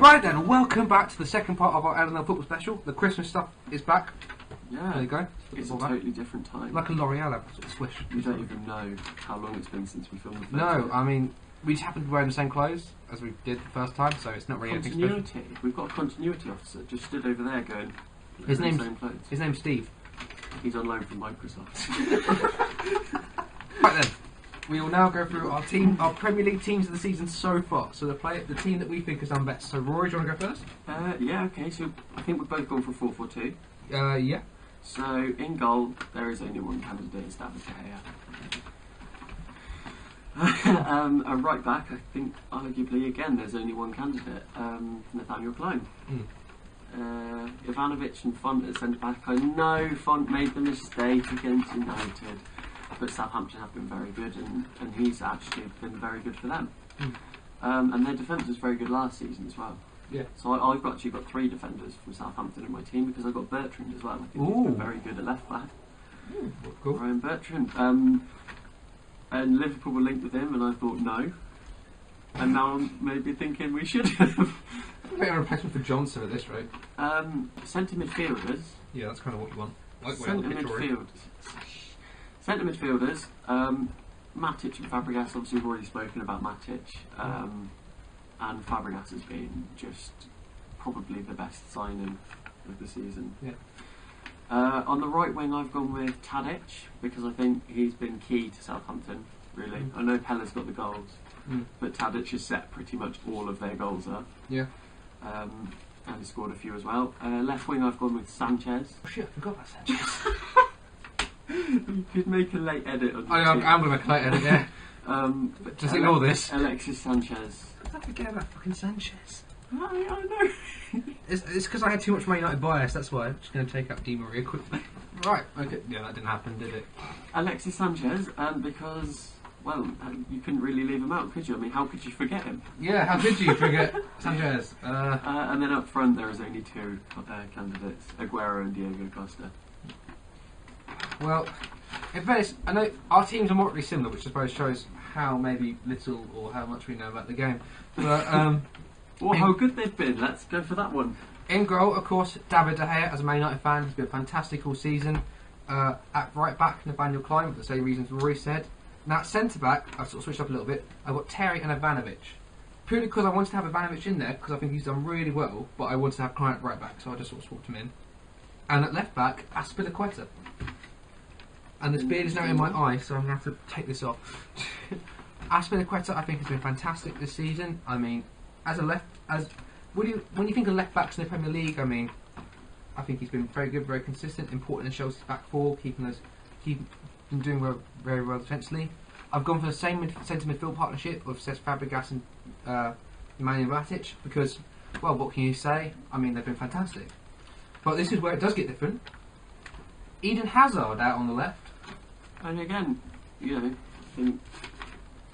Right then, welcome back to the second part of our LNL football special. The Christmas stuff is back. Yeah, there you go. It's a totally different time. Like a L'Oreal sort of swish. You don't even know how long it's been since we filmed the first No, one. I mean, we just happened to be wearing the same clothes as we did the first time, so it's not really anything special. Continuity. We've got a continuity officer just stood over there going. His wearing name's the same clothes. His name's Steve. He's on loan from Microsoft. Right then, we will now go through our Premier League teams of the season so far. So the team that we think has done best. So Rory, do you want to go first? Yeah, okay. So I think we've both gone for 4-4-2. Yeah. So in goal, there is only one candidate, it's David De Gea. A right back, I think arguably again there's only one candidate, Nathaniel Klein. Ivanovic and Font at centre back. I know Font made the mistake against United, but Southampton have been very good, and he's actually been very good for them. And their defence was very good last season as well. Yeah. So I've actually got 3 defenders from Southampton in my team because I've got Bertrand as well. I think he's been very good at left back. Cool. Ryan Bertrand. And Liverpool were linked with him, and I thought no. And now I'm maybe thinking we should have. I think a replacement for Johnson at this rate. Centre midfielders. Yeah, that's kind of what you want. Centre midfielders. Matic and Fabregas. Obviously, we've already spoken about Matic. And Fabregas has been just probably the best signing of the season. Yeah. On the right wing, I've gone with Tadic because I think he's been key to Southampton. Really, I know Pella's got the goals, but Tadic has set pretty much all of their goals up. Yeah. And he scored a few as well. Left wing, I've gone with Sanchez. Oh shit, I forgot about Sanchez. You could make a late edit on I'm going to make a late edit, yeah. Just ignore this. Alexis Sanchez. I forget about fucking Sanchez. I know. It's because I had too much Man United bias, that's why. I'm just going to take up Di Maria quickly. Right, okay. Yeah, that didn't happen, did it? Alexis Sanchez, because, well, you couldn't really leave him out, could you? I mean, how could you forget him? Yeah, how could you forget Sanchez? And then up front, there is only 2 candidates, Aguero and Diego Costa. Well, in fairness, I know our teams are moderately similar, which I suppose shows how maybe little or how much we know about the game. But, well, how good they've been. Let's go for that one. In goal, of course, David De Gea, as a Man United fan, has been fantastic all season. At right back, Nathaniel Klein, for the same reasons Rory said. Now, at centre back, I've sort of switched up a little bit. I've got Terry and Ivanovic. Purely because I wanted to have Ivanovic in there, because I think he's done really well, but I wanted to have Klein at right back, so I just sort of swapped him in. And at left back, Azpilicueta. And this beard is now in my eye, so I'm going to have to take this off. Azpilicueta, I think, has been fantastic this season. I mean, when you think of left backs in the Premier League, I mean, I think he's been very good, very consistent, important in Chelsea's back four, keeping doing very well defensively. I've gone for the same centre midfield partnership with Cesc Fabregas and Nemanja Matic because, well, what can you say? I mean, they've been fantastic. But this is where it does get different. Eden Hazard out on the left. And again, you know, I think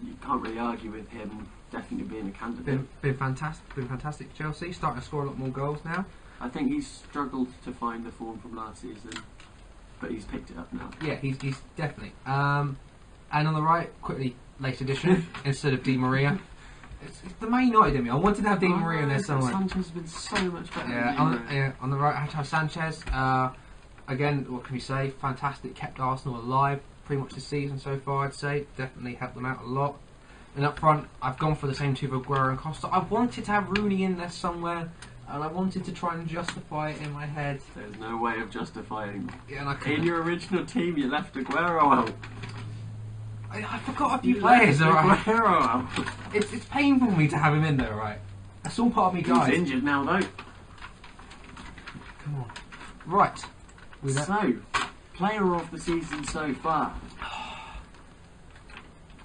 you can't really argue with him definitely being a candidate. Been fantastic for Chelsea, starting to score a lot more goals now. I think he's struggled to find the form from last season, but he's picked it up now. Yeah, he's definitely. And on the right, quickly, late addition, instead of Di Maria. It's the Man United in me. I wanted to have Di Maria in there somewhere. Sanchez has been so much better. Yeah, on the right, I had to have Sanchez. Again, what can we say? Fantastic, kept Arsenal alive pretty much this season so far, I'd say. Definitely helped them out a lot. And up front, I've gone for the same two of Aguero and Costa. I wanted to have Rooney in there somewhere, and I wanted to try and justify it in my head. There's no way of justifying. Yeah, and I couldn't. In your original team, you left Aguero out. I forgot a few players, alright? Aguero out. It's painful for me to have him in there, right? That's all part of me, guys. He's injured now, though. Come on. Right. So, player of the season so far.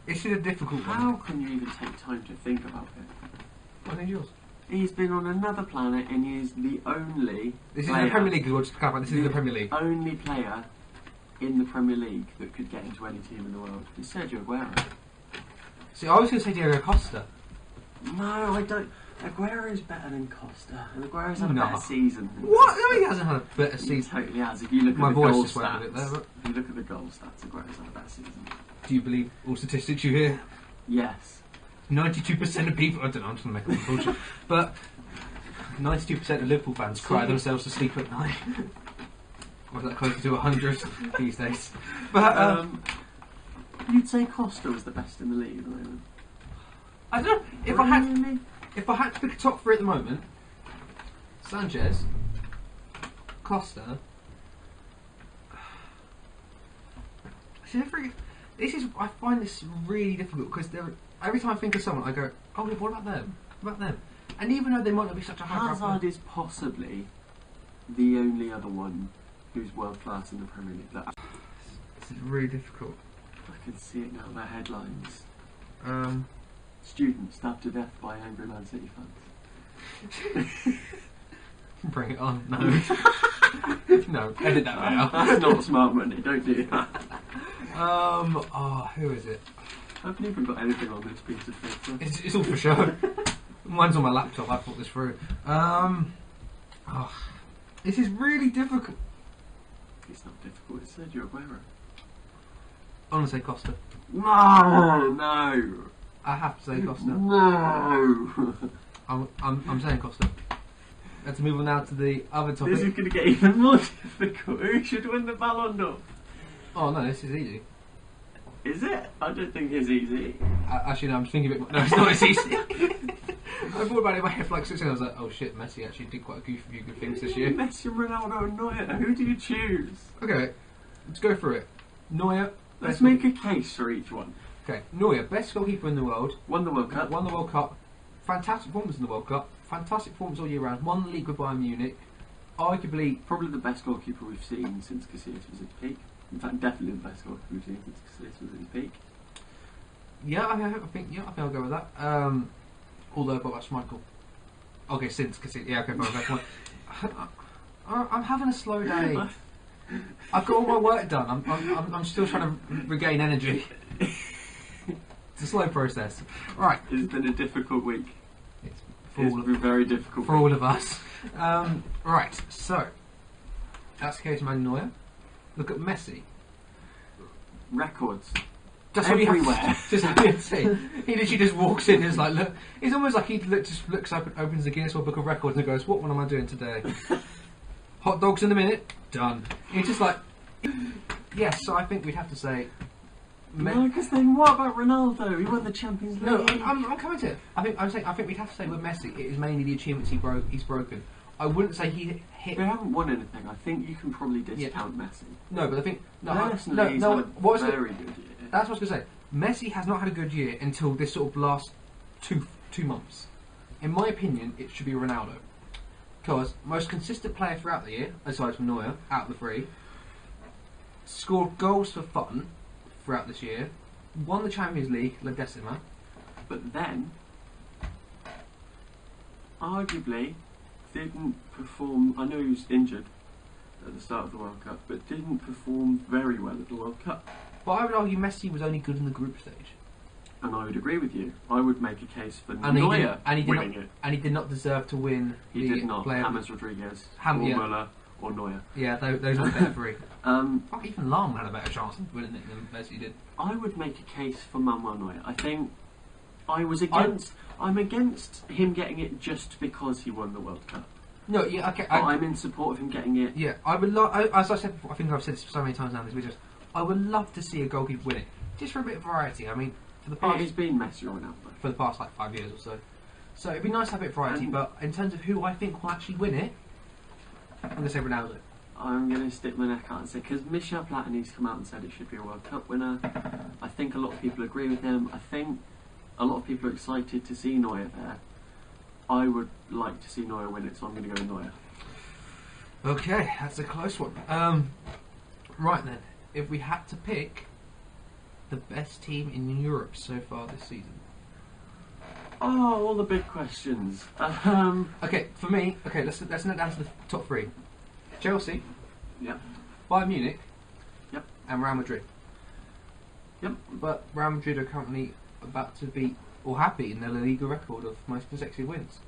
This is a difficult one. How can you even take time to think about it? I think yours. He's been on another planet and he is the only This is the Premier League, we'll just clarify. This is the Premier League. Only player in the Premier League that could get into any team in the world is Sergio Aguero. See, I was going to say Diego Costa. No, I don't. Aguero is better than Costa. And Aguero's had a better season. What? No, he hasn't had a better season. He totally has. If you look My at the voice goal just went stats, a bit there, but... if you look at the goal stats, Aguero's had a better season. Do you believe all statistics you hear? Yes. 92% of people... I don't know, I'm just going to make up bullshit. But 92% of Liverpool fans cry themselves to sleep at night. Or is that closer to 100 these days? But you'd say Costa was the best in the league at the moment. I don't know if I had to pick a top 3 at the moment. Sanchez, Costa. I find this really difficult because every time I think of someone, I go, "Oh, what about them? What about them?" And even though they might not be such a high Hazard is possibly the only other one who's world class in the Premier League. This is really difficult. I can see it now. Their headlines: student stabbed to death by angry Man City fans. Bring it on. No. No, edit that bit out. That's not smart money. Don't do that. Who is it? I haven't even got anything on this piece of paper. It's all for show. Mine's on my laptop. I thought this through. This is really difficult. It's not difficult. It's Sergio Aguero. I'm gonna say Costa. No. I have to say Costa. No. I'm saying Costa. Let's move on now to the other topic. This is going to get even more difficult. Who should win the Ballon d'Or? Oh no, this is easy. Is it? I don't think it's easy. Actually, no, I'm just thinking a bit more. No, it's not as easy. I thought about it in my head for like 6 seconds. I was like, oh shit, Messi actually did quite a few good things this year. Messi, Ronaldo and Neuer. Who do you choose? Okay, let's go through it. Neuer. Let's make a case for each one. Okay, Neuer, best goalkeeper in the world. Won the World Cup. Won the World Cup. Fantastic performance in the World Cup. Fantastic performance all year round. Won the league with Bayern Munich. Arguably, probably the best goalkeeper we've seen since Casillas was at his peak. In fact, definitely the best goalkeeper we've seen since Casillas was at his peak. Yeah, I think I'll go with that. Although, but that's Michael. Okay, since Casillas. Yeah, okay, fine. I'm having a slow day. I've got all my work done. I'm still trying to regain energy. It's a slow process. Right. It's been a difficult week. It's been very difficult for all of us. Right. So that's the case of Man Neuer. Look at Messi. Records. Just everywhere. Just see. He literally just walks in and is like, look. It's almost like he just looks up and opens the Guinness World Book of Records and goes, "What one am I doing today?" Hot dogs in a minute. Done. It's just like, yes. So I think we'd have to say. No, because then what about Ronaldo? He won the Champions League. No, I'm coming to it. I think we'd have to say with Messi, it is mainly the achievements he's broken. I wouldn't say he hit. They haven't won anything. I think you can probably discount Messi. No, but I think personally, he's had a very good year. That's what I was going to say. Messi has not had a good year until this sort of last two months. In my opinion, it should be Ronaldo, because most consistent player throughout the year, aside from Neuer, out of the three, scored goals for fun throughout this year, won the Champions League, La Decima. But then, arguably, didn't perform. I know he was injured at the start of the World Cup, but didn't perform very well at the World Cup. But I would argue Messi was only good in the group stage. And I would agree with you. I would make a case for Neuer winning it. And he did not deserve to win. He did not. James Rodriguez, or Müller, or Neuer. Yeah, those are the better three. Even Lahm had a better chance of winning it than Messi did. I would make a case for Manuel Neuer. I think I'm against him getting it just because he won the World Cup. No, yeah, okay. But I'm in support of him getting it. Yeah, I would as I said before, I think I've said this so many times now in these videos, I would love to see a goalkeeper win it, just for a bit of variety. I mean, for the past... It's been Messi or Ronaldo. For the past, 5 years or so. So it'd be nice to have a bit of variety, but in terms of who I think will actually win it, I'm going to say Ronaldo. I'm going to stick my neck out and say, because Michel Platini's come out and said it should be a World Cup winner. I think a lot of people agree with him. I think a lot of people are excited to see Neuer there. I would like to see Neuer win it, so I'm going to go with Neuer. Okay, that's a close one. Right then, if we had to pick the best team in Europe so far this season. Oh, all the big questions. Okay, for me, let's note down to the top three. Chelsea. Yep. Bayern Munich. Yep. And Real Madrid. Yep. But Real Madrid are currently about to beat, or happy, in their La Liga record of most consecutive wins.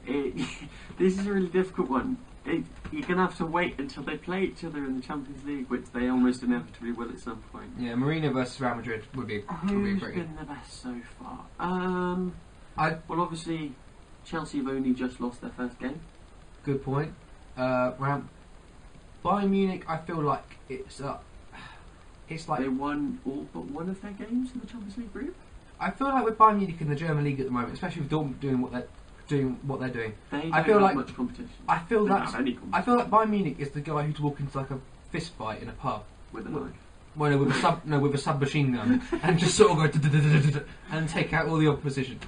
This is a really difficult one. You're going to have to wait until they play each other in the Champions League, which they almost inevitably will at some point. Yeah, Mourinho versus Real Madrid would be Who's been the best so far? Well, obviously, Chelsea have only just lost their first game. Good point. Round Bayern Munich, I feel like it's like They won all but one of their games in the Champions League group. I feel like with Bayern Munich in the German league at the moment, especially with Dortmund doing what they're doing, They I don't feel have like much competition. I feel They don't that's have any competition I feel like Bayern Munich is the guy who'd walk into like a fist fight in a pub. with a knife. Well, no, with a submachine gun, and just sort of go and take out all the opposition.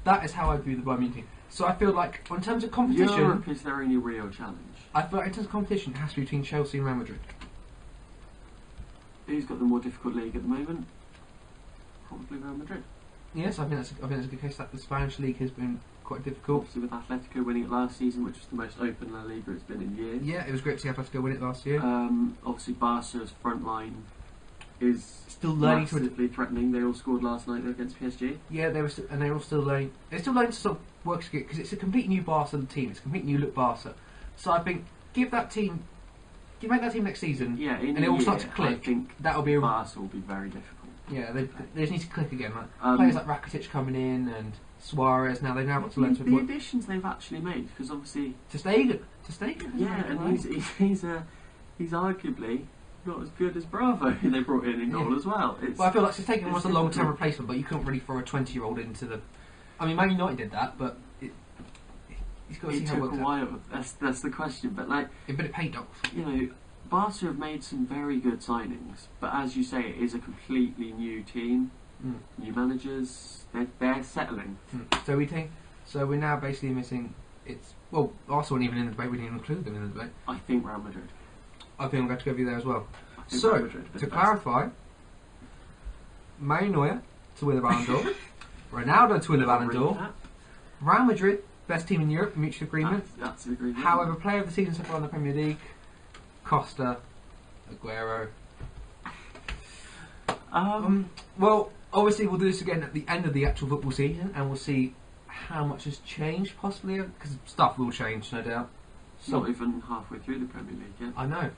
That is how I view the Bayern Munich team. So I feel like, in terms of competition, Europe is their only real challenge. I feel like in terms of competition, it has to be between Chelsea and Real Madrid. Who's got the more difficult league at the moment? Probably Real Madrid. Yes, I think that's a good case. That the Spanish league has been quite difficult. Obviously, with Atletico winning it last season, which was the most open La Liga it's been in years. Yeah, it was great to see Atletico win it last year. Obviously, Barca's front line is Still learning to. massively threatening. They all scored last night against PSG. Yeah, they're all still learning. They're still learning to sort of work together because it's a complete new Barca team. It's a complete new look Barca. So I think make that team next season. Yeah, and it will start to click. I think That'll be Barca will be very difficult. yeah. They just need to click again. Like players like Rakitic coming in and Suarez. Now they've got to learn to the work. additions they've actually made, because obviously, To stay. yeah, and he's arguably not as good as Bravo, who they brought in goal as well. Well, I feel like Stegen was a long-term difficult. replacement, but you couldn't really throw a 20-year-old into the. I mean, Man United did that, but he's got to see It how it took works a while. That's the question. But like, out. But it paid off. you know, Barca have made some very good signings, but as you say, it is a completely new team, new managers. They're settling. So we're now basically missing. Arsenal weren't even in the debate. We didn't include them in the debate. I think Real Madrid. I think I'm going to go with you there as well. I think So, Real Madrid are the to best. clarify, Manuel Neuer to win the Ballon d'Or, Ronaldo to win the Ballon d'Or, Recap. Real Madrid best team in Europe, mutual agreement. That's an agreement. However, player of the season so far in the Premier League, Costa, Aguero. Well, obviously we'll do this again at the end of the actual football season, and we'll see how much has changed, possibly, because stuff will change, no doubt. not even halfway through the Premier League yet. I know.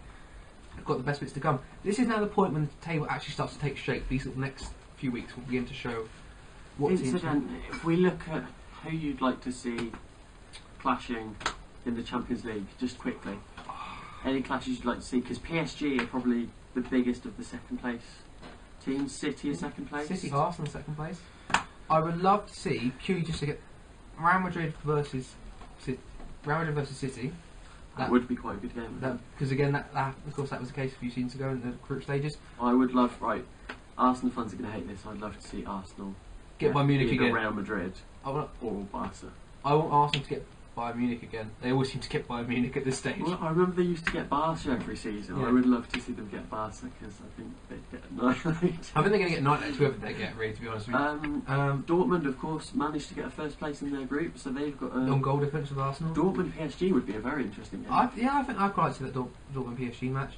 I've got the best bits to come. This is now the point when the table actually starts to take shape. These next few weeks will begin to show what teams. Incidentally, if we look at who you'd like to see clashing in the Champions League, just quickly, any clashes you'd like to see? Because PSG are probably the biggest of the second place teams. City is second place. City, Arsenal second place. I would love to see just to get Real Madrid versus City. That would be quite a good game. Because again, that of course that was the case a few seasons ago in the group stages. I would love. Right, Arsenal fans are going to hate this. I'd love to see Arsenal Get Bayern Munich either again. Real Madrid I want or Barca. Arsenal to get Bayern Munich again. They always seem to get Bayern Munich at this stage. Well, I remember they used to get Barca every season. Yeah. I would love to see them get Barca because I think they'd get annihilated. I think they're going to get annihilated whoever they get, really, to be honest with you. Dortmund, of course, managed to get a first place in their group, so they've got a On goal difference with Arsenal. Dortmund PSG would be a very interesting game. I think I'd quite like to see that Dortmund PSG match.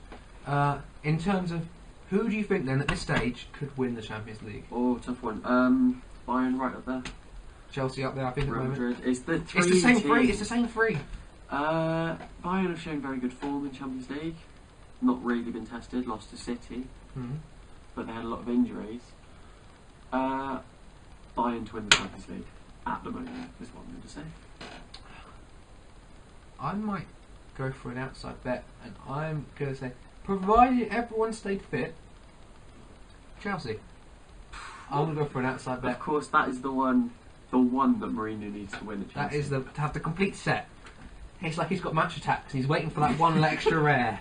In terms of who do you think then at this stage could win the Champions League? Oh, tough one. Bayern right up there. Chelsea up there, I think. At the Real moment. Madrid. It's the It's the same three. teams. It's the same three. Bayern have shown very good form in Champions League. Not really been tested. Lost to City, but they had a lot of injuries. Bayern to win the Champions League at the moment is what I'm going to say. I might go for an outside bet, and I'm going to say, provided everyone stayed fit, Chelsea. I'm going to go for an outside bet. Of course, that is the one that Mourinho needs to win at Chelsea. That is to have the complete set. It's like he's got match attacks, and he's waiting for that one extra rare,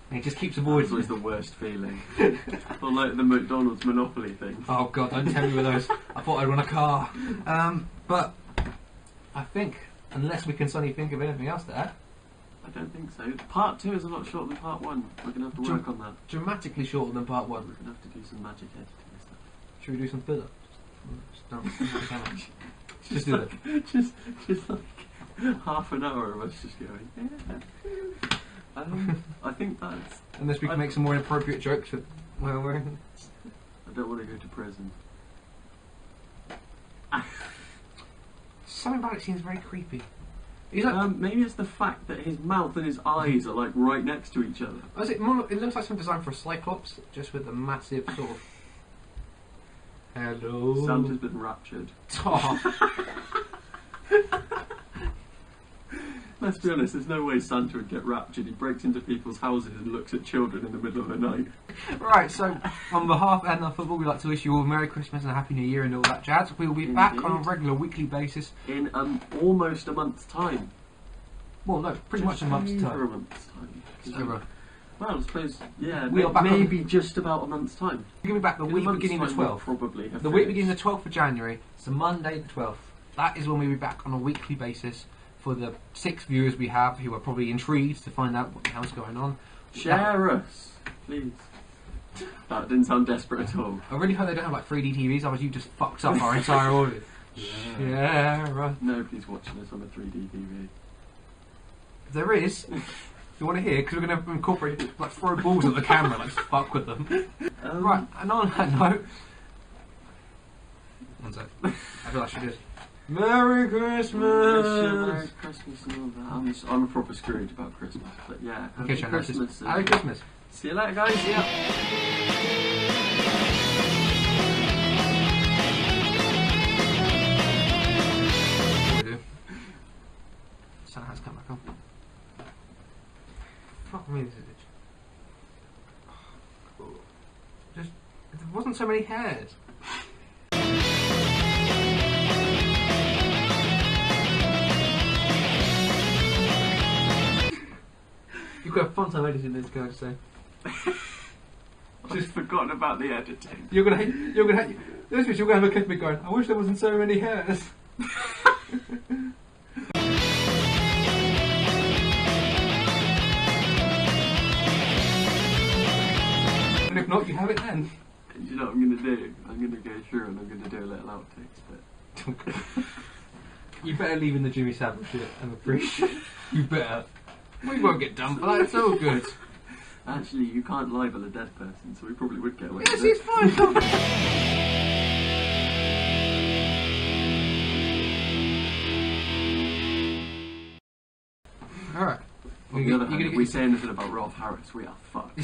and he just keeps That's avoiding always it. the worst feeling. Or like the McDonald's Monopoly thing. Oh God, don't tell me with those. I thought I'd won a car. But I think, unless we can suddenly think of anything else to add, I don't think so. Part 2 is a lot shorter than part 1. We're going to have to work on that. dramatically shorter than part one. We're going to have to do some magic editing and stuff. Should we do some filler? Just do that. just like half an hour of us just going, yeah. I think that's... Unless we can make some more inappropriate jokes. Well, we're... I don't want to go to prison. Something about it seems very creepy. He's like, Maybe it's the fact that his mouth and his eyes are like right next to each other. is it more? It looks like something designed for a Cyclops, just with a massive sort of. Hello. Santa's been raptured. Oh. Let's be honest, there's no way Santa would get raptured. He breaks into people's houses and looks at children in the middle of the night. Right, so on behalf of NL Football, we'd like to wish you all a Merry Christmas and a Happy New Year and all that jazz. We will be back on a regular weekly basis. In almost a month's time. Well, no, pretty much a month's Over a time. month's time. Just over. Well, I suppose, yeah, We are back maybe just about a month's time. We're going to be back the In a week month's beginning the time, we'll 12th. Probably have The week finished. beginning the 12th of January, so Monday the 12th. That is when we'll be back on a weekly basis for the 6 viewers we have who are probably intrigued to find out what the hell's going on. Share us, please. That didn't sound desperate at all. I really hope they don't have like 3D TVs, otherwise you just fucked up our entire audience. Yeah, right. Nobody's watching us on a 3D TV. If there is, if you want to hear, because we're going to incorporate, like throw balls at the camera, like fuck with them. Right, and on that note, one sec. I feel like she did. Merry Christmas! Merry Christmas and all that. I'm a proper Scrooge about Christmas, but yeah. Okay, Happy Sean, Christmas. Merry Christmas. See you later, guys. Yeah. What do we do? Sun has come back on. Fuck me, this is it. Just, there wasn't so many hairs. You've got a fun time editing this, can I just say? Just forgotten about the editing. You're gonna hate. You're gonna have a clip of me going, I wish there wasn't so many hairs. And if not, you have it then. You know what I'm going to do? I'm going to go through and I'm going to do a little outtakes bit. You better leave in the Jimmy Savile shit, I'm appreciate. You better. We won't get done for that, it's all good. Actually, you can't libel a dead person, so we probably would get away Yes, with it. it's fine. Alright. On the other hand, if we say anything about Rolf Harris, we are fucked. Yeah.